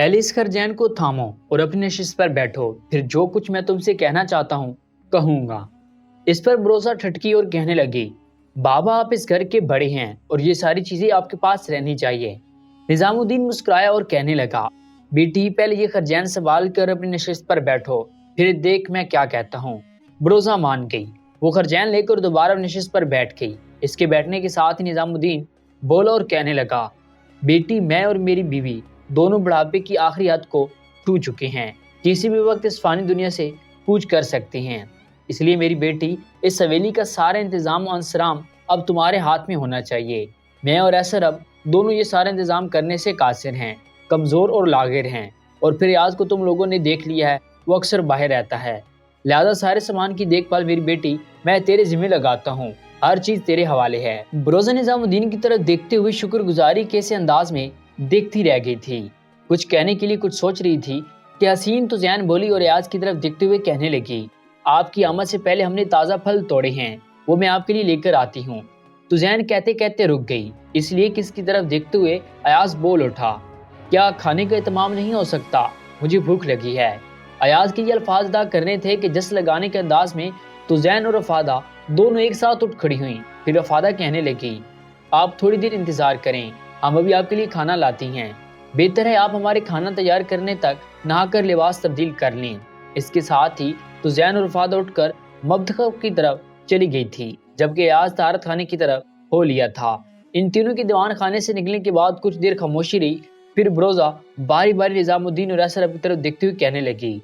पहले इस खरचैन को थामो और अपनी नशिश पर बैठो, फिर जो कुछ मैं तुमसे कहना चाहता हूँ कहूंगा। इस पर ब्रोजा ठटकी और कहने लगी, बाबा आप इस घर के बड़े हैं और ये सारी चीजें आपके पास रहनी चाहिए। निजामुद्दीन मुस्कुराया और कहने लगा, बेटी पहले ये खरचैन संभाल कर अपनी नशिश पर बैठो, फिर देख मैं क्या कहता हूँ। ब्रोजा मान गई। वो खरचैन लेकर दोबारा नशिश पर बैठ गई। इसके बैठने के साथ ही निजामुद्दीन बोला और कहने लगा, बेटी मैं और मेरी बीवी दोनों बुढ़ापे की आखिरी हद को छू चुके हैं, किसी भी वक्त इस फानी दुनिया से कूच कर सकते हैं। इसलिए मेरी बेटी इस हवेली का सारा इंतजाम और अंसराम अब तुम्हारे हाथ में होना चाहिए। मैं और ऐसर अब दोनों ये सारा इंतजाम करने से कासिर हैं, कमज़ोर और लागिर हैं, और फिर आज को तुम लोगों ने देख लिया है वो अक्सर बाहर रहता है। लिहाजा सारे सामान की देखभाल मेरी बेटी मैं तेरे जिम्मे लगाता हूँ, हर चीज़ तेरे हवाले है। ब्रोजा निजामुद्दीन की तरफ देखते हुए शुक्रगुजारी के से अंदाज में देखती रह गई थी। कुछ कहने के लिए कुछ सोच रही थी कि हसीन तुज़ैन बोली और रियाज की तरफ देखते हुए कहने लगी, आपकी आमद से पहले हमने ताज़ा फल तोड़े हैं, वो मैं आपके लिए लेकर आती हूँ। तुज़ैन कहते कहते रुक गई, इसलिए कि इसकी तरफ देखते हुए अयाज बोल उठा, क्या खाने का इत्माम नहीं हो सकता, मुझे भूख लगी है। अयाज के ये अल्फाज अदा करने थे कि जस लगाने के अंदाज में तुज़ैन और रफादा दोनों एक साथ उठ खड़ी हुई। फिर रफादा कहने लगी, आप थोड़ी देर इंतजार करें, हम अभी आपके लिए खाना लाती हैं। बेहतर है आप हमारे खाना तैयार करने तक नहाकर लिबास तब्दील कर लें। इसके साथ ही तुज़ैन और रफादा उठकर मबदख की तरफ चली गई थी, जबकि अयाज तारत खाने की तरफ हो लिया था। इन तीनों की दीवान खाने से निकलने के बाद कुछ देर खामोशी रही। फिर ब्रोजा बारी बारी निजामुद्दीन और असर की तरफ देखते हुए कहने लगी,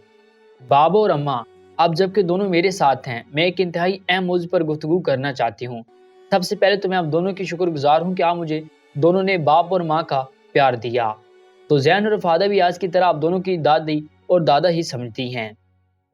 बाबा और अम्मा अब जबकि दोनों मेरे साथ हैं, मैं एक इंतहाई अहम मौजू पर गुफ्तगू करना चाहती हूँ। सबसे पहले तो मैं आप दोनों की शुक्रगुजार हूँ कि आप मुझे दोनों ने बाप और माँ का प्यार दिया। तो जैन और रफादा भी आज की तरह आप दोनों की दादी और दादा ही समझती हैं।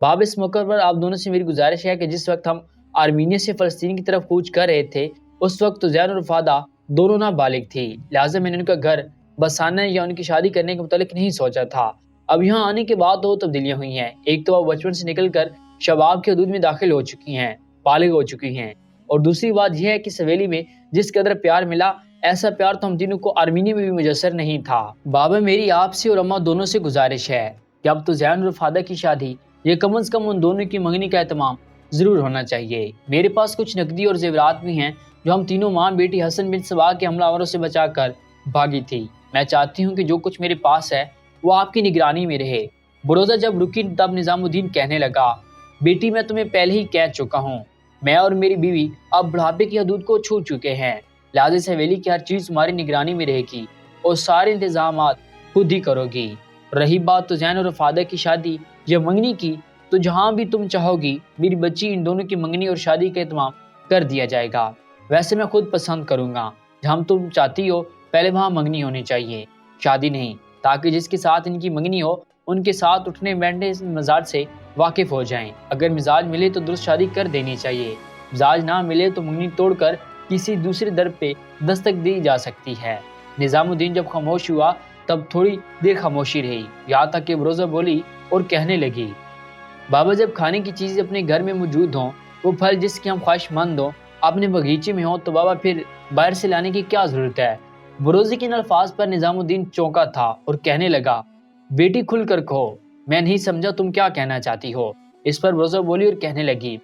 बाप इस मौके पर आप दोनों से मेरी गुजारिश है कि जिस वक्त हम आर्मीनिया से फ़लस्तीन की तरफ कूच कर रहे थे, उस वक्त तो जैन और रफादा दोनों नाबालिग थी, लिहाजा मैंने उनका घर बसाने या उनकी शादी करने के मुतालिक नहीं सोचा था। अब यहाँ आने के बाद दो तब्दीलियाँ हुई हैं। एक तो अब बचपन से निकलकर शबाब के हदूद में दाखिल हो चुकी हैं, बालिग हो चुकी हैं, और दूसरी बात यह है कि सवेली में जिस कदर प्यार मिला, ऐसा प्यार तो हम तीनों को आर्मीनिया में भी मुयस्सर नहीं था। बाबा मेरी आपसे और अम्मा दोनों से गुजारिश है कि अब तो जैन और रफादा की शादी ये कम अज़ कम उन दोनों की मंगनी का एहतमाम ज़रूर होना चाहिए। मेरे पास कुछ नकदी और जेवरात भी हैं जो हम तीनों माँ बेटी हसन बिन सबा के हमलावरों से बचा कर भागी थी। मैं चाहती हूँ कि जो कुछ मेरे पास है वो आपकी निगरानी में रहे। बरोज़ा जब रुकी तब निजामुद्दीन कहने लगा, बेटी मैं तुम्हें पहले ही कह चुका हूँ, मैं और मेरी बीवी अब बुढ़ापे की हदूद को छू चुके हैं, लिहाजा इस हवेली की हर चीज़ तुम्हारी निगरानी में रहेगी और सारे इंतजामात खुद ही करोगी। रही बात तो जैन और रफादा की शादी या मंगनी की, तो जहाँ भी तुम चाहोगी मेरी बच्ची इन दोनों की मंगनी और शादी का एहतमाम कर दिया जाएगा। वैसे मैं खुद पसंद करूँगा, जहाँ तुम चाहती हो पहले वहाँ मंगनी होनी चाहिए, शादी नहीं, ताकि जिसके साथ इनकी मंगनी हो उनके साथ उठने बैठने मिजाज से वाकिफ हो जाएं। अगर मिजाज मिले तो दुरुस्त शादी कर देनी चाहिए, मिजाज ना मिले तो मंगनी तोड़कर किसी दूसरे दर पे दस्तक दी जा सकती है। निजामुद्दीन जब खामोश हुआ तब थोड़ी देर खामोशी रही, यहाँ तक कि बरोज़ा बोली और कहने लगी, बाबा जब खाने की चीज़ें अपने घर में मौजूद हों, वो फल जिसकी हम ख्वाहिशमंद हों अपने बगीचे में हो, तो बाबा फिर बाहर से लाने की क्या ज़रूरत है। बरोज़े के इन अल्फाज पर निजामुद्दीन चौंका था और कहने लगा, बेटी खुल कर कहो, मैं नहीं समझा तुम क्या कहना चाहती हो। इस पर बरोज़ा बोली और कहने लगी,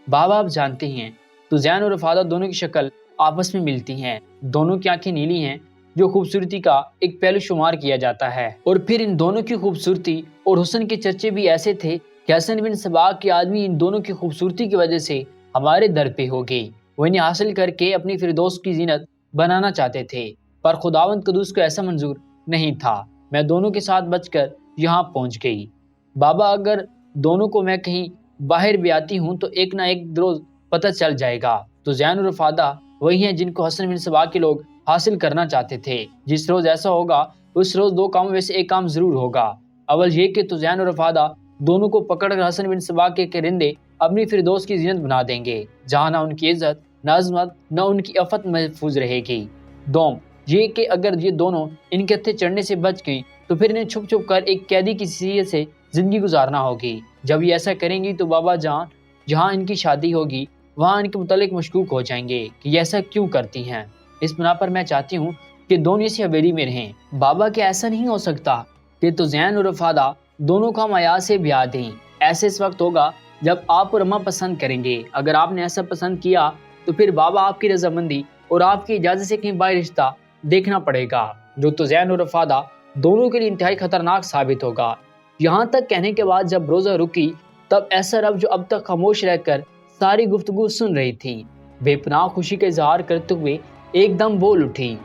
बाबा आप जानते हैं तुज़ैन और रफादा दोनों की शक्ल आपस में मिलती हैं, दोनों की आंखें नीली हैं, जो खूबसूरती का एक पहलू शुमार किया जाता है। और फिर इन दोनों की खूबसूरती और हुस्न के चर्चे भी ऐसे थे कि हसन बिन सबा के आदमी इन दोनों की खूबसूरती की वजह से हमारे दर पे हो गई। वो इन्हें हासिल करके अपनी फिरदौस की जीनत बनाना चाहते थे, पर खुदावंद कदूस को ऐसा मंजूर नहीं था। मैं दोनों के साथ बचकर यहाँ पहुँच गई। बाबा अगर दोनों को मैं कहीं बाहर भी आती हूँ तो एक ना एक रोज़ पता चल जाएगा। तो जैन और रफादा वही हैं जिनको हसन बिन सबा के लोग हासिल करना चाहते थे। जिस रोज़ ऐसा होगा उस रोज़ दो कामों में से एक काम ज़रूर होगा। अव्वल ये कि तुज़ैन और रफादा दोनों को पकड़कर हसन बिन सबा के करिंदे अपनी फिरदौस की जीनत बना देंगे, जहाँ ना उनकी इज्जत न अज़मत न उनकी अफत महफूज रहेगी। दोम ये कि अगर ये दोनों इनके हत्थे चढ़ने से बच गई तो फिर इन्हें छुप छुप कर एक कैदी की हैसियत से ज़िंदगी गुजारना होगी। जब ये ऐसा करेंगी तो बाबा जहाँ इनकी शादी होगी वहाँ इनके मुतालिक मशकूक हो जाएंगे कि ये ऐसा क्यों करती हैं। इस बिना पर मैं चाहती हूँ कि दोनों इसी हवेली में रहें। बाबा क्या ऐसा नहीं हो सकता کہ तुज़ैन और रफ़ादा दोनों को हम अयाज से ब्याह दें। ऐसे इस वक्त होगा जब आप और अम्मा पसंद करेंगे। अगर आपने ऐसा पसंद किया तो फिर बाबा आपकी रजामंदी और आपकी इजाज़त से कहीं बाहर रिश्ता देखना पड़ेगा, जो तुज़ैन और रफ़ादा दोनों के लिए इंतहाई खतरनाक साबित होगा। यहाँ तक कहने के बाद जब रोज़ा रुकी, तब ऐसा रब जो अब तक खामोश रहकर सारी गुफ्तगू सुन रही थी, बेपनाह खुशी का इजहार करते हुए एकदम बोल उठी,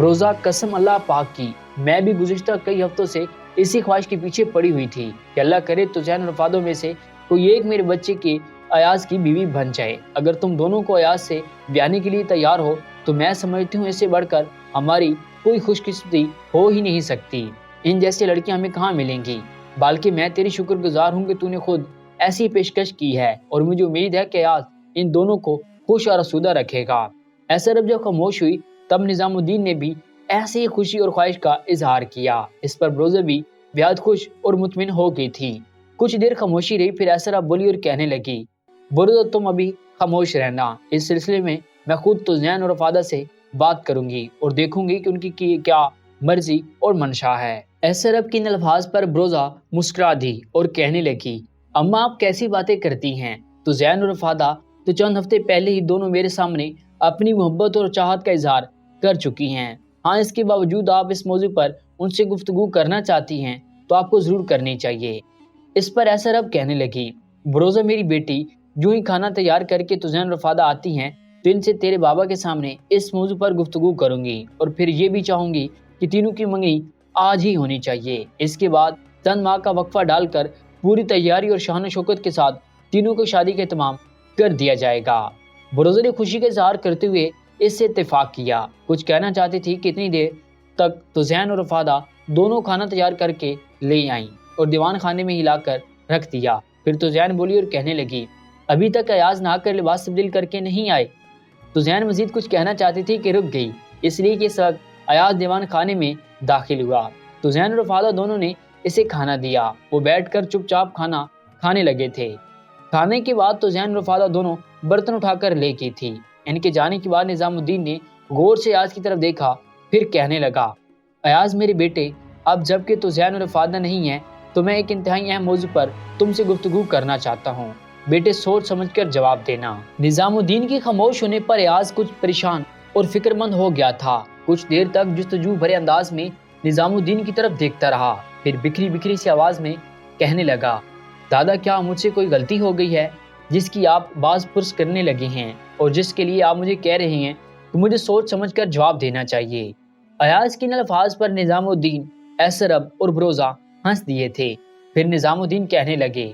रोज़ा कसम अल्लाह पाक की, मैं भी गुज़िश्ता कई हफ्तों से इसी ख्वाहिश के पीछे पड़ी हुई थी कि अल्लाह करे तुज़ैन और रफ़ादा में से कोई एक मेरे बच्चे के अयाज की बीवी बन जाए। अगर तुम दोनों को अयाज से ब्याहने के लिए तैयार हो तो मैं समझती हूँ इससे बढ़कर हमारी कोई खुशकिस्मती हो ही नहीं सकती। इन जैसी लड़कियां हमें कहाँ मिलेंगी। बल्कि मैं तेरी शुक्रगुजार हूँ कि तूने खुद ऐसी पेशकश की है और मुझे उम्मीद है कि अयाज इन दोनों को खुश और आसूदा रखेगा। ऐसा रब जब खामोश हुई तब निज़ामुद्दीन ने भी ऐसे ही खुशी और ख्वाहिश का इजहार किया। इस पर रोज़ा भी बेहद खुश और मुतमिन हो गई थी। कुछ देर खामोशी रही, फिर ऐसा रब बोली और कहने लगी, बुरुदा तुम अभी खामोश रहना, इस सिलसिले में मैं खुद तुज़ैन और रफ़ादा से बात करूंगी और देखूंगी कि उनकी क्या मर्जी और मंशा है। ऐसे रब की इन अल्फाज पर ब्रोज़ा मुस्कुरा दी और कहने लगी, अम्मा आप कैसी बातें करती हैं। तुज़ैन और रफ़ादा तो चंद हफ्ते पहले ही दोनों मेरे सामने अपनी मोहब्बत और चाहत का इजहार कर चुकी हैं। हाँ, इसके बावजूद आप इस मौजू पर उनसे गुफ्तगू करना चाहती हैं तो आपको ज़रूर करनी चाहिए। इस पर ऐसा रब कहने लगी, ब्रोज़ा मेरी बेटी, जो ही खाना तैयार करके तुज़ैन रफ़ादा आती हैं तो इनसे तेरे बाबा के सामने इस मौजू पर गुफ्तगू करूंगी और फिर ये भी चाहूंगी कि तीनों की मंगनी आज ही होनी चाहिए। इसके बाद चंद माह का वक्फा डालकर पूरी तैयारी और शान शौकत के साथ तीनों को शादी का इत्माम कर दिया जाएगा। ब्रोज़ा ने खुशी का इजहार करते हुए इससे इत्तेफाक किया। कुछ कहना चाहती थी कि इतनी देर तक तुज़ैन और रफ़ादा दोनों खाना तैयार करके ले आईं और दीवान खाने में हिलाकर रख दिया। फिर तुज़ैन बोली और कहने लगी, अभी तक अयाज नहाकर लिबास तब्दील करके नहीं आए। तुज़ैन मजीद कुछ कहना चाहती थी कि रुक गई, इसलिए कि इस वक्त अयाज दीवान खाने में दाखिल हुआ। तुज़ैन और रफ़ादा दोनों ने इसे खाना दिया। वो बैठकर चुपचाप खाना खाने लगे थे। खाने के बाद तुज़ैन और रफ़ादा दोनों बर्तन उठाकर ले गई थी। इनके जाने के बाद निज़ामुद्दीन ने गौर से अयाज की तरफ देखा, फिर कहने लगा, अयाज मेरे बेटे, अब जबकि तुज़ैन और रफ़ादा नहीं है तो मैं एक इंतहाई अहम मौजू पर तुमसे गुफ्तगू करना चाहता हूँ। बेटे सोच समझकर जवाब देना। निज़ामुद्दीन के खामोश होने पर अयाज कुछ परेशान और फिक्रमंद हो गया था। कुछ देर तक जुस्तजू भरे अंदाज में निज़ामुद्दीन की तरफ देखता रहा, फिर बिखरी बिखरी सी आवाज में कहने लगा, दादा क्या मुझसे कोई गलती हो गई है जिसकी आप बाज पुरस करने लगे हैं और जिसके लिए आप मुझे कह रहे हैं तो मुझे सोच समझकर जवाब देना चाहिए। अयाज के इन अल्फाज पर निज़ामुद्दीन, ऐसरब और ब्रोज़ा हंस दिए थे। फिर निज़ामुद्दीन कहने लगे,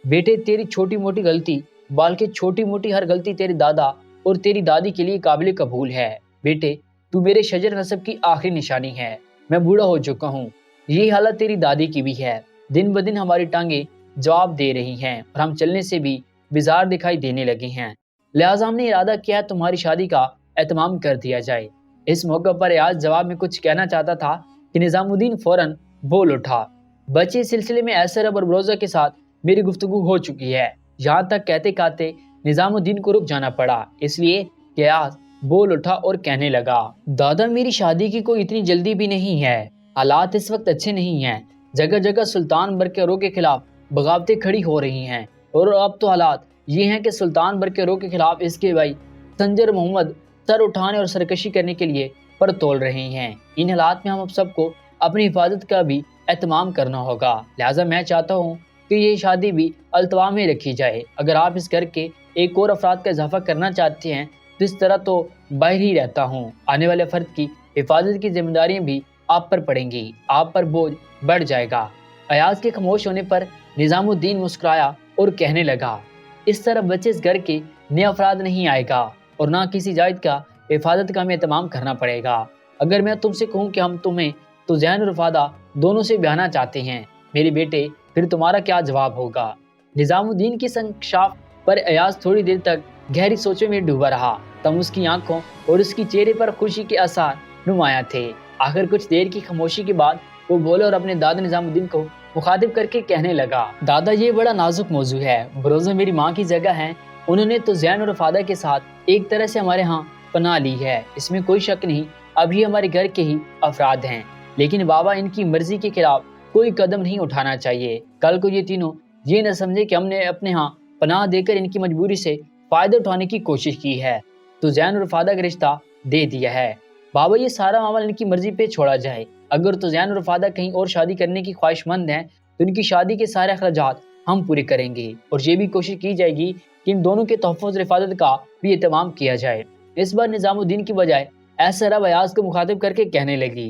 बेटे तेरी छोटी मोटी गलती, बल्कि छोटी मोटी हर गलती तेरे दादा और तेरी दादी के लिए काबिल कबूल है। बेटे तू मेरे शजर नस्ब की आखिरी निशानी है। मैं बूढ़ा हो चुका हूँ, यही हालत तेरी दादी की भी है। दिन ब दिन हमारी टांगे जवाब दे रही हैं और हम चलने से भी बिजार दिखाई देने लगे हैं। लिहाजा हमने इरादा किया है तुम्हारी शादी का एहतमाम कर दिया जाए। इस मौके पर अयाज जवाब में कुछ कहना चाहता था कि निज़ामुद्दीन फौरन बोल उठा, बच्चे इस सिलसिले में ऐसरब और ब्रोज़ा के साथ मेरी गुफ्तगू हो चुकी है। यहाँ तक कहते कहते निज़ामुद्दीन को रुक जाना पड़ा, इसलिए कि अयाज बोल उठा और कहने लगा, दादा मेरी शादी की कोई इतनी जल्दी भी नहीं है। हालात इस वक्त अच्छे नहीं हैं। जगह जगह सुल्तान बरकरों के खिलाफ बगावतें खड़ी हो रही हैं और अब तो हालात ये हैं कि सुल्तान बरकरों के खिलाफ इसके भाई संजर मोहम्मद सर उठाने और सरकशी करने के लिए पर तोल रहे हैं। इन हालात में हम अब सबको अपनी हिफाजत का भी एहतमाम करना होगा। लिहाजा मैं चाहता हूँ कि ये शादी भी अल्तवा में रखी जाए। अगर आप इस घर के एक और अफराद का इजाफा करना चाहते हैं तो इस तरह तो बाहर ही रहता हूँ। आने वाले फर्द की हिफाजत की जिम्मेदारियां भी आप पर पड़ेंगी, आप पर बोझ बढ़ जाएगा। अयाज के खामोश होने पर निज़ामुद्दीन मुस्कुराया और कहने लगा, इस तरह बच्चे इस घर के नए अफराद नहीं आएगा और ना किसी जायद का हिफाजत का हमें एहतमाम करना पड़ेगा। अगर मैं तुमसे कहूँ कि हम तुम्हें तुज़ैन और रफ़ादा दोनों से ब्याहना चाहते हैं मेरे बेटे, फिर तुम्हारा क्या जवाब होगा। निज़ामुद्दीन की संक्षाफ पर अयाज थोड़ी देर तक गहरी सोचों में डूबा रहा। तब उसकी आंखों और उसकी चेहरे पर खुशी के आसार नुमाया थे। आखिर कुछ देर की खामोशी के बाद वो बोले और अपने दादा निज़ामुद्दीन को मुखातिब करके कहने लगा, दादा ये बड़ा नाजुक मौजू है। ब्रोज़ा मेरी माँ की जगह है, उन्होंने तुज़ैन और रफ़ादा के साथ एक तरह से हमारे यहाँ पनाह ली है, इसमें कोई शक नहीं। अभी हमारे घर के ही अफराद हैं, लेकिन बाबा इनकी मर्जी के खिलाफ कोई कदम नहीं उठाना चाहिए। कल को ये तीनों ये न समझे कि हमने अपने यहाँ पनाह देकर इनकी मजबूरी से फायदा उठाने की कोशिश की है। तो जैन और रफादा का रिश्ता दे दिया है। बाबा ये सारा मामला इनकी मर्जी पे छोड़ा जाए। अगर तो जैन और रफादा कहीं और शादी करने की ख्वाहिशमंद हैं तो इनकी शादी के सारे अखराजात हम पूरे करेंगे और ये भी कोशिश की जाएगी कि इन दोनों के तोहफ़्फ़ुज़ और हिफाजत का भी एहतमाम किया जाए। इस बार निज़ामुद्दीन की बजाय ऐसा रब अयाज को मुखातिब करके कहने लगी,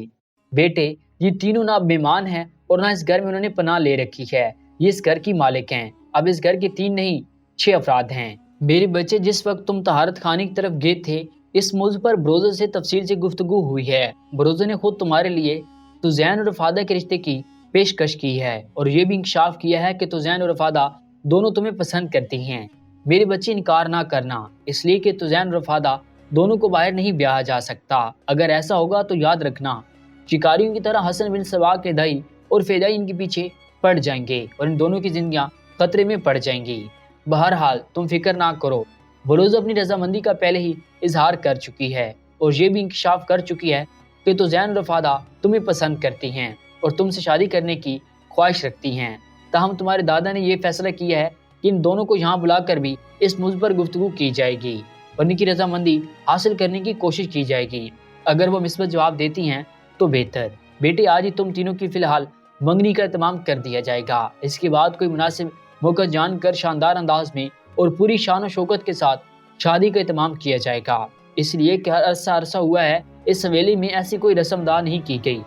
बेटे ये तीनों ना अब मेहमान हैं और ना इस घर में उन्होंने पनाह ले रखी है। ये इस घर की मालिक हैं। अब इस घर के 3 नहीं 6 अफराद हैं। मेरे बच्चे, जिस वक्त तुम तहारत खाने की तरफ गए थे, इस मौजू पर बरोज़ा से तफसील से गुफ्तगू हुई है। बरोज़ा ने खुद तुम्हारे लिए तुज़ैन और रफादा के रिश्ते की पेशकश की है और ये भी इंकशाफ किया है कि तुज़ैन और रफादा दोनों तुम्हें पसंद करती हैं। मेरे बच्चे, इनकार ना करना, इसलिए कि तुज़ैन और रफादा दोनों को बाहर नहीं ब्याहा जा सकता। अगर ऐसा होगा तो याद रखना, शिकारियों की तरह हसन बिन सवा के दाई और फेदाई इनके पीछे पड़ जाएंगे और इन दोनों की जिंदगियां खतरे में पड़ जाएंगी। बहरहाल तुम फिक्र ना करो। बरोज़ा अपनी रजामंदी का पहले ही इजहार कर चुकी है और ये भी इंकशाफ कर चुकी है कि तुज़ैन और रफादा तुम्हें पसंद करती हैं और तुमसे शादी करने की ख्वाहिश रखती हैं। ताहम तुम्हारे दादा ने यह फैसला किया है कि इन दोनों को यहाँ बुलाकर भी इस मौजू पर गुफ्तगू की जाएगी और इनकी रजामंदी हासिल करने की कोशिश की जाएगी। अगर वो मिस्बत जवाब देती हैं तो बेहतर। बेटे, आज ही तुम तीनों की फ़िलहाल मंगनी का एहतमाम कर दिया जाएगा। इसके बाद कोई मुनासिब मौका जानकर शानदार अंदाज में और पूरी शान और शौकत के साथ शादी का एहतमाम किया जाएगा। इसलिए कि अरसा हुआ है इस हवेली में ऐसी कोई रस्म अदा नहीं की गई।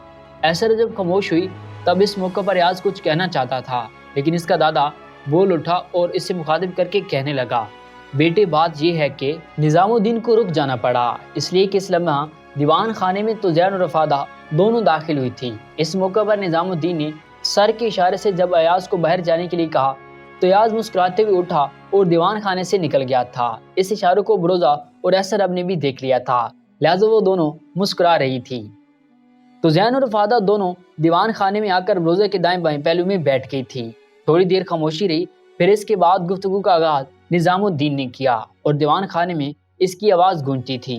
ऐसा जब खामोश हुई तब इस मौके पर रियाज कुछ कहना चाहता था, लेकिन इसका दादा बोल उठा और इसे मुखातिब करके कहने लगा, बेटे बात यह है कि निज़ामुद्दीन को रुक जाना पड़ा, इसलिए कि इस लम्हा दीवान खाने में तुज़ैन और रफादा दोनों दाखिल हुई थी। इस मौके पर निज़ामुद्दीन ने सर के इशारे से जब अयाज को बाहर जाने के लिए कहा तो अयाज मुस्कुराते हुए उठा और दीवान खाने से निकल गया था। इस इशारों को बरोज़ा और ऐसर रब ने भी देख लिया था, लिहाजा वो दोनों मुस्कुरा रही थी। तुज़ैन और रफादा दोनों दीवान खाने में आकर बरोज़ा के दाएं बाएं पहलू में बैठ गई थी। थोड़ी देर खामोशी रही, फिर इसके बाद गुफ्तगू का आगाज निज़ामुद्दीन ने किया और दीवान खाने में इसकी आवाज़ गूंजती थी।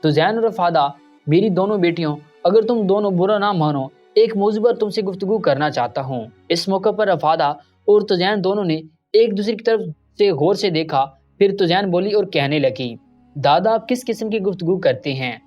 तुज़ैन और रफादा, मेरी दोनों बेटियों, अगर तुम दोनों बुरा ना मानो, एक मौजू पर तुमसे गुफ्तगू करना चाहता हूँ। इस मौके पर रफादा और तुज़ैन दोनों ने एक दूसरे की तरफ से गौर से देखा। फिर तुज़ैन बोली और कहने लगी, दादा आप किस किस्म की गुफ्तगू करते हैं?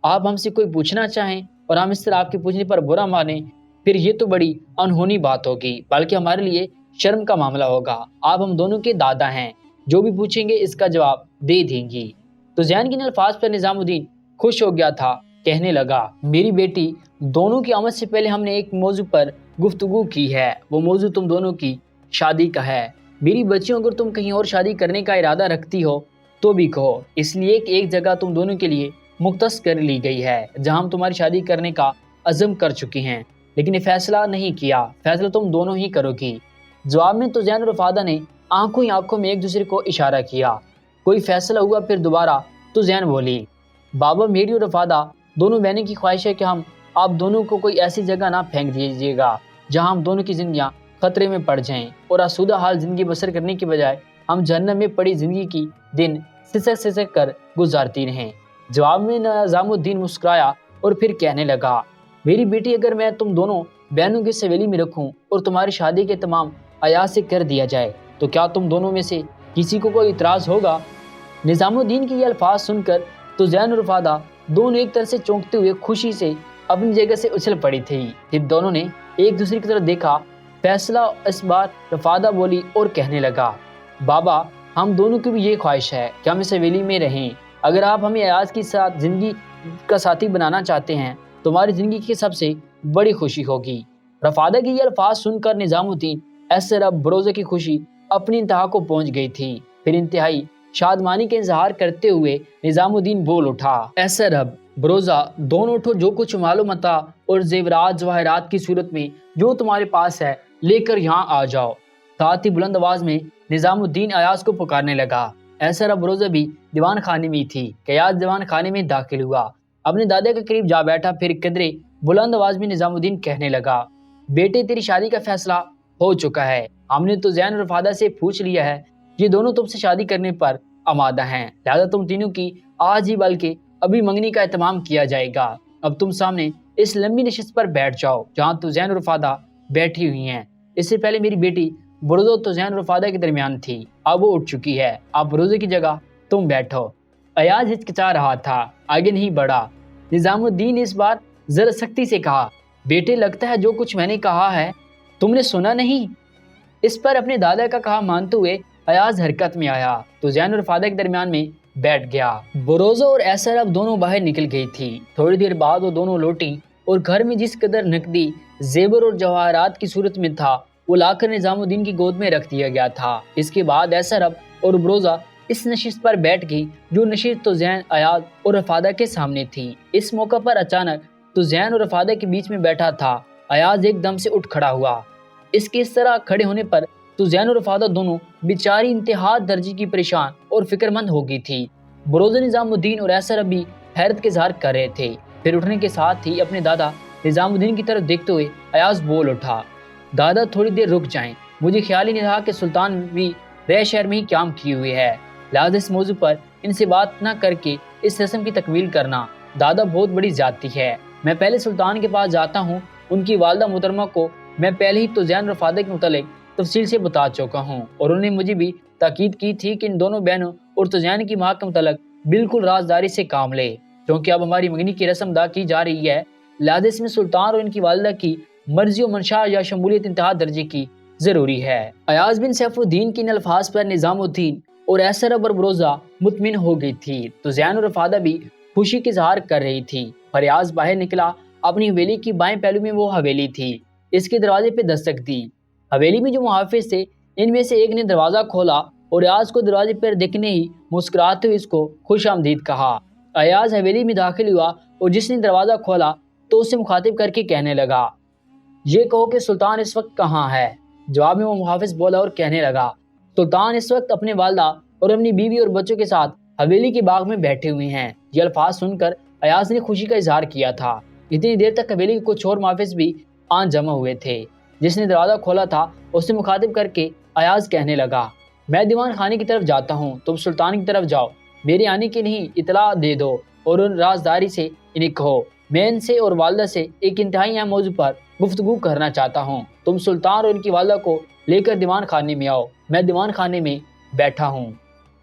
आप हमसे कोई पूछना चाहें और हम इस तरह आपके पूछने पर बुरा माने, फिर ये तो बड़ी अनहोनी बात होगी, बल्कि हमारे लिए शर्म का मामला होगा। आप हम दोनों के दादा हैं, जो भी पूछेंगे इसका जवाब दे देंगी। तुज़ैन के इन अल्फाज पर निज़ामुद्दीन खुश हो गया था, कहने लगा, मेरी बेटी, दोनों की आमद से पहले हमने एक मौजू पर गुफ्तगू की है। वो मौजू तुम दोनों की शादी का है। मेरी बच्चियों, अगर तुम कहीं और शादी करने का इरादा रखती हो तो भी कहो, इसलिए कि एक जगह तुम दोनों के लिए मुख्तस कर ली गई है जहां हम तुम्हारी शादी करने का अज़म कर चुकी हैं, लेकिन ये फैसला नहीं किया, फैसला तुम दोनों ही करोगी। जवाब में तुज़ैन और रफादा ने आंखों ही आंखों में एक दूसरे को इशारा किया। कोई फैसला हुआ, फिर दोबारा तुज़ैन बोली, बाबा मेरी और रफादा दोनों बहनों की ख्वाहिश है कि हम आप दोनों को कोई ऐसी जगह ना फेंक दीजिएगा जहां हम दोनों की जिंदगियां खतरे में पड़ जाएं और आसूदा हाल जिंदगी बसर करने के बजाय हम जहन्नम में पड़ी जिंदगी की दिन सिसक सिसक कर गुजारती रहें। जवाब में निज़ामुद्दीन मुस्कुराया और फिर कहने लगा, मेरी बेटी, अगर मैं तुम दोनों बहनों की सवेली में रखूं और तुम्हारी शादी के तमाम अयाज से कर दिया जाए तो क्या तुम दोनों में से किसी को कोई इतराज़ होगा? निज़ामुद्दीन के ये अल्फाज सुनकर तुज़ैन और रफादा दोनों एक तरह से चौंकते हुए खुशी से अपनी जगह से उछल पड़ी थी। फिर दोनों ने एक दूसरे की तरफ देखा। फैसला इस बार रफादा बोली और कहने लगा, बाबा हम दोनों की भी ये ख्वाहिश है कि हम इस हवेली में रहें। अगर आप हमें अयाज के साथ ज़िंदगी का साथी बनाना चाहते हैं तो हमारी ज़िंदगी की सबसे बड़ी खुशी होगी। रफादा के ये अल्फाज सुनकर निज़ामुद्दीन ऐसे रब बरोज़ा की खुशी अपनी इंतहा को पहुँच गई थी। फिर इंतहाई शादमानी के इजहार करते हुए निज़ामुद्दीन बोल उठा, ऐसे रब बरोज़ा, दोनों उठो, जो कुछ मालूमता और जेवरात जवाहरात की सूरत में जो तुम्हारे पास है लेकर यहाँ आ जाओ। साथ ही बुलंद आवाज में निज़ामुद्दीन अयाज को पुकारने लगा। ऐसा रब बरोज़ा भी दीवान खाने में थी कि अयाज दीवान खाने में दाखिल हुआ, अपने दादा के करीब जा बैठा। फिर कदरे बुलंद आवाज में निज़ामुद्दीन कहने लगा, बेटे तेरी शादी का फैसला हो चुका है। हमने तो ज़ैन और रफादा से पूछ लिया है, ये दोनों तुमसे शादी करने पर आमादा हैं, लिहाजा तुम तीनों की आज ही बल्कि अभी मंगनी का एहतमाम किया जाएगा। अब तुम सामने इस लंबी नशिस्त पर बैठ जाओ जहाँ तुज़ैन और रफादा بیٹھی ہوئی ہیں। اس سے پہلے میری بیٹی بروزہ توزین اور فادہ کے درمیان تھی، اب وہ اٹھ چکی ہے، اب بروزہ کی جگہ تم بیٹھو۔ ایاز ہچکچا رہا تھا، آگے نہیں بڑھا۔ نظام الدین نے اس بار ذرا سختی سے کہا، بیٹے لگتا ہے جو کچھ میں نے کہا ہے تم نے سنا نہیں۔ اس پر اپنے دادا کا کہا مانتے ہوئے ایاز حرکت میں آیا تو زین اور فادہ کے درمیان میں بیٹھ گیا۔ بروزہ اور ایسر اب دونوں باہر نکل گئی تھی۔ تھوڑی دیر بعد وہ دونوں لوٹی اور گھر میں جس قدر نقدی، زیور اور جواہرات کی صورت میں تھا وہ لا کر نظام الدین کی گود میں رکھ دیا گیا تھا۔ اس کے بعد ایسر اب اور بروزہ اس نشست پر بیٹھ گئی جو نشست تو زین، ایاز اور رفادہ کے سامنے تھی۔ اس موقع پر اچانک تو زین اور رفادہ کے بیچ میں بیٹھا تھا ایاز ایک دم سے اٹھ کھڑا ہوا۔ اس کے اس طرح کھڑے ہونے پر تو زین اور رفادہ دونوں بیچاری انتہا درجے کی پریشان اور فکر مند ہو گئی تھی۔ بروزہ، نظام الدین اور ایسر اب بھی حیرت کے اظہار کر رہے تھے۔ پھر اٹھنے کے ساتھ ہی اپنے دادا نظام الدین کی طرف دیکھتے ہوئے ایاز بول اٹھا، دادا تھوڑی دیر رک جائیں، مجھے خیال ہی نہیں رہا کہ سلطان بھی رہ شہر میں ہی قیام کیے ہوئے ہے، لہٰذا اس موضوع پر ان سے بات نہ کر کے اس رسم کی تکمیل کرنا دادا بہت بڑی زیادتی ہے۔ میں پہلے سلطان کے پاس جاتا ہوں، ان کی والدہ محترمہ کو میں پہلے ہی تو زین اور فادہ کے متعلق تفصیل سے بتا چکا ہوں، اور انہوں نے مجھے بھی تاکید کی تھی کہ ان دونوں بہنوں اور تو زین کی ماں کے متعلق بالکل رازداری سے کام لے، کیونکہ اب ہماری منگنی کی رسم ادا کی جا رہی ہے، لہٰذا اس میں سلطان اور ان کی والدہ کی مرضی و منشا یا شمولیت انتہا درجے کی ضروری ہے۔ ایاز بن سیف الدین کے ان الفاظ پر نظام الدین اور ایسر اب اور بروزہ مطمئن ہو گئی تھی تو زین اور رفادہ بھی خوشی کے اظہار کر رہی تھی۔ پر ایاز باہر نکلا، اپنی حویلی کی بائیں پہلو میں وہ حویلی تھی، اس کے دروازے پہ دستک دی۔ حویلی میں جو محافظ تھے ان میں سے ایک نے دروازہ کھولا اور ایاز کو دروازے پر دیکھنے ہی مسکراتے ہوئے اس کو خوش آمدید کہا۔ ایاز حویلی میں داخل ہوا اور جس نے دروازہ کھولا تو اسے مخاطب کر کے کہنے لگا، یہ کہو کہ سلطان اس وقت کہاں ہے؟ جواب میں وہ محافظ بولا اور کہنے لگا، سلطان اس وقت اپنے والدہ اور اپنی بیوی اور بچوں کے ساتھ حویلی کے باغ میں بیٹھے ہوئے ہیں۔ یہ الفاظ سن کر ایاز نے خوشی کا اظہار کیا تھا۔ اتنی دیر تک حویلی کے کچھ اور محافظ بھی آن جمع ہوئے تھے۔ جس نے دروازہ کھولا تھا اسے مخاطب کر کے ایاز کہنے لگا، میں دیوان خانے کی طرف جاتا ہوں، تم سلطان کی طرف جاؤ، میرے آنے کی نہیں اطلاع دے دو اور ان رازداری سے انہیں کہو، میں ان سے اور والدہ سے ایک انتہائی اہم موضوع پر گفتگو کرنا چاہتا ہوں، تم سلطان اور ان کی والدہ کو لے کر دیوان خانے میں آؤ، میں دیوان خانے میں بیٹھا ہوں۔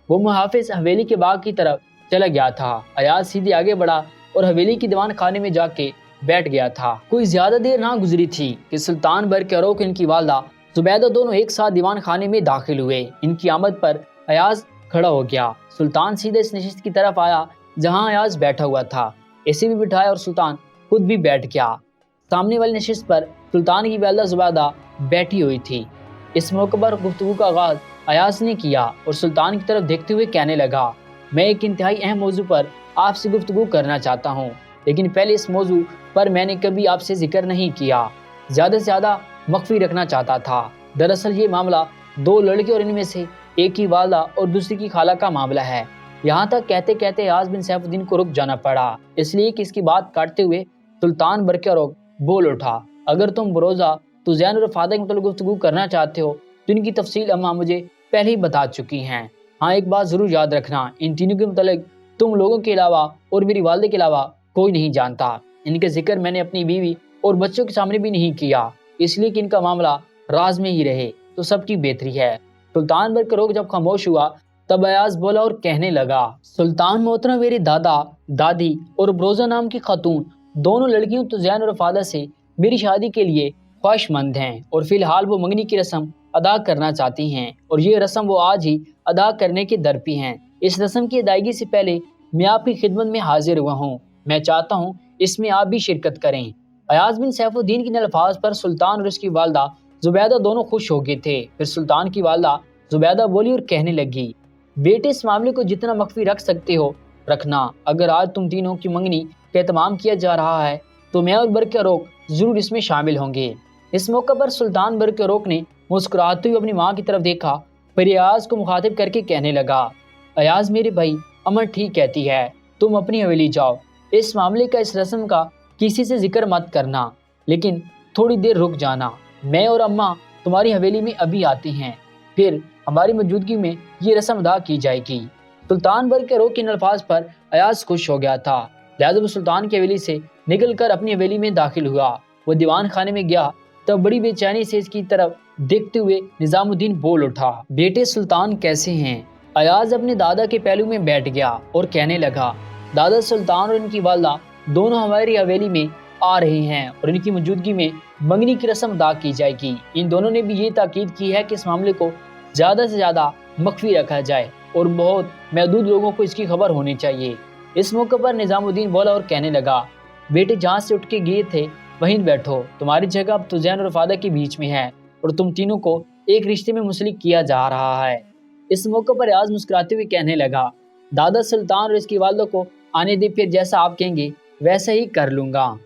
وہ محافظ حویلی کے باغ کی طرف چلا گیا تھا۔ ایاز سیدھے آگے بڑھا اور حویلی کی دیوان خانے میں جا کے بیٹھ گیا تھا۔ کوئی زیادہ دیر نہ گزری تھی کہ سلطان برقرار ان کی والدہ زبیدہ دونوں ایک ساتھ دیوان خانے میں داخل ہوئے۔ ان کی آمد پر ایاز کھڑا ہو گیا۔ سلطان سیدھے اس نشست کی طرف آیا جہاں ایاز بیٹھا ہوا تھا، اسے بھی بٹھایا اور سلطان خود بھی بیٹھ گیا۔ سامنے والی نشست پر سلطان کی والدہ زبیدہ بیٹھی ہوئی تھی۔ اس موقع پر گفتگو کا آغاز ایاز نے کیا اور سلطان کی طرف دیکھتے ہوئے کہنے لگا، میں ایک انتہائی اہم موضوع پر آپ سے گفتگو کرنا چاہتا ہوں، لیکن پہلے اس موضوع پر میں نے کبھی آپ سے ذکر نہیں کیا، زیادہ سے زیادہ مخفی رکھنا چاہتا تھا۔ دراصل یہ معاملہ دو لڑکے اور ان میں سے ایک کی والدہ اور دوسری کی خالہ کا معاملہ ہے۔ یہاں تک کہتے کہتے ایاز بن سیف الدین کو رک جانا پڑا، اس لیے کہ اس کی بات کاٹتے ہوئے سلطان برقرار بول اٹھا، اگر تم بروزہ تو زین اور فادہ کے متعلق گفتگو کرنا چاہتے ہو تو ان کی تفصیل اماں مجھے پہلے ہی بتا چکی ہیں۔ ہاں ایک بات ضرور یاد رکھنا، ان تینوں کے متعلق تم لوگوں کے علاوہ اور میری والدہ کے علاوہ کوئی نہیں جانتا۔ ان کا ذکر میں نے اپنی بیوی اور بچوں کے سامنے بھی نہیں کیا، اس لیے کہ ان کا معاملہ راز میں ہی رہے تو سب کی بہتری ہے۔ سلطان برقرار جب خاموش ہوا تب ایاز بولا اور کہنے لگا، سلطان محترم، میرے دادا، دادی اور بروزہ نام کی خاتون دونوں لڑکیوں تو زین اور فادہ سے میری شادی کے لیے خواہش مند ہیں اور فی الحال وہ منگنی کی رسم ادا کرنا چاہتی ہیں، اور یہ رسم وہ آج ہی ادا کرنے کے درپی ہیں۔ اس رسم کی ادائیگی سے پہلے میں آپ کی خدمت میں حاضر ہوا ہوں، میں چاہتا ہوں اس میں آپ بھی شرکت کریں۔ ایاز بن سیف الدین کے الفاظ پر سلطان اور اس کی والدہ زبیدہ دونوں خوش ہو گئے تھے۔ پھر سلطان کی والدہ زبیدہ بولی اور کہنے لگی، بیٹے اس معاملے کو جتنا مخفی رکھ سکتے ہو رکھنا، اگر آج تم تینوں کی منگنی کا اہتمام کیا جا رہا ہے تو میں اور برقرار ضرور اس میں شامل ہوں گے۔ اس موقع پر سلطان برقرار نے مسکراتے ہوئے اپنی ماں کی طرف دیکھا، پھر ایاز کو مخاطب کر کے کہنے لگا، ایاز میرے بھائی، اماں ٹھیک کہتی ہے، تم اپنی حویلی جاؤ، اس معاملے کا، اس رسم کا کسی سے ذکر مت کرنا، لیکن تھوڑی دیر رک جانا، میں اور اماں تمہاری حویلی میں ابھی آتے ہیں، پھر ہماری موجودگی میں یہ رسم ادا کی جائے گی۔ سلطان برقرار کے ان الفاظ پر ایاز خوش ہو گیا تھا، لہٰذا وہ سلطان کی حویلی سے نکل کر اپنی حویلی میں داخل ہوا۔ وہ دیوان خانے میں گیا तब बड़ी बेचैनी से इसकी तरफ देखते हुए निजामुद्दीन बोल उठा, बेटे सुल्तान कैसे हैं? अयाज अपने दादा के पहलू में बैठ गया और कहने लगा, दादा सुल्तान और इनकी वालदा दोनों हमारी हवेली में आ रहे हैं और इनकी मौजूदगी में मंगनी की रस्म अदा की जाएगी। इन दोनों ने भी ये ताकीद की है कि इस मामले को ज़्यादा से ज़्यादा मख्फी रखा जाए और बहुत महदूद लोगों को इसकी खबर होनी चाहिए। इस मौके पर निजामुद्दीन बोला और कहने लगा, बेटे जहाँ से उठ के गए थे वहीं बैठो, तुम्हारी जगह अब तुजैन और फादा के बीच में है और तुम तीनों को एक रिश्ते में मुंसलिक किया जा रहा है। इस मौके पर अयाज मुस्कुराते हुए कहने लगा, दादा सुल्तान और इसकी वालदा को आने दे, फिर जैसा आप कहेंगे वैसा ही कर लूंगा।